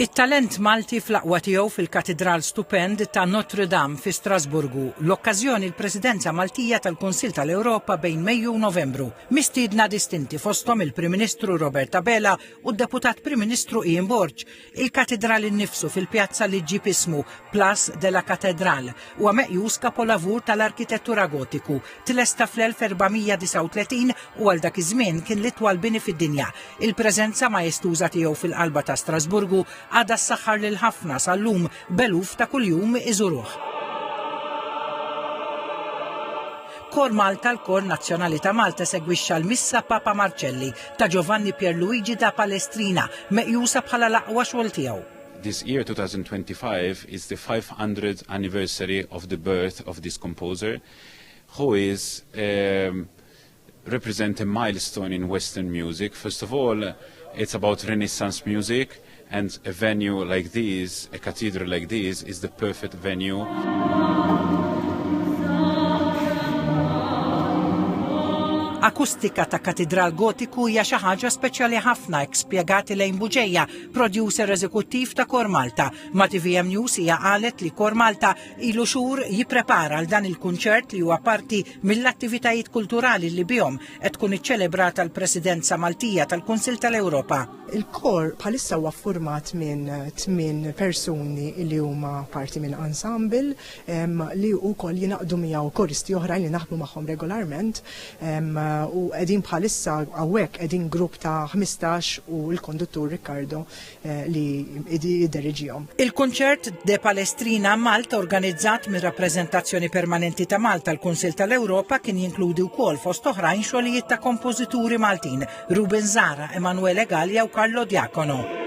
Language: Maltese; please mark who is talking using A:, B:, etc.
A: It-talent Malti fl-aqwa tiegħu fil-katidral stupend ta' Notre Dame fi Strasburgu, l-okkażjoni l-Presidenza Maltija tal-Kunsill tal-Ewropa bejn Mejju u Novembru. Mistiedna distinti fosthom il-Prim Ministru Robert Abela u d-Deputat Prim Ministru Ian Borg. Il-katidral innifsu fil-pjazza li ġib ismu Place de la Catedral huwa meqjus kapolavur tal-arkitettura gotiku, tlesta fl-1439 u għal dak iż-żmien kien l-itwal bini fid-dinja. Il-preżenza majestuża tiegħu fil-qalba ta' Strasburgu għadha ssaħħar lil ħafna sal-lum beluf ta' kuljum iżuruh. Kor Malta, l-kor nazzjonali ta' Malta segwixxa l-missa Papa Marcelli ta' Giovanni Pierluigi da Palestrina, meqjusa bħala l-aqwa xogħol tiegħu.
B: This year, 2025, is the 500th anniversary of the birth of this composer, who is represent a milestone in Western music. First of all, it's about Renaissance music, and a venue like this, a cathedral like this, is the perfect venue.
A: Akustika ta' katidral gotiku hija xi ħaġa speċjali ħafna spjegati lejn Buġejja, producer eżekuttiv ta' Kor Malta. Ma' TVM News hija qalet li Kor Malta ilu xhur jipprepara għal dan il-kunċert li huwa parti mill-attivitajiet kulturali li bihom qed tkun iċċelebrata l-Presidenza Maltija tal-Kunsill tal-Ewropa.
C: Il-kor bħalissa huwa format minn 8 persuni li huma parti minn ensemble li wkoll jinaqdu miegħu koristi oħrajn li naħdmu magħhom regolarment. U qegħdin bħalissa hawnhekk qegħdin grupp ta' 15 u l-konduttur Riccardo li jidderġihom.
A: Il-kunċert de Palestrina Malta organizzat mir-rappreżentazzjoni permanenti ta' Malta l-Kunsill tal-Ewropa kien jinkludi wkoll fost oħrajn xogħlijiet ta' kompożituri Maltin, Ruben Zara, Emanuele Gallia u Carlo Diacono.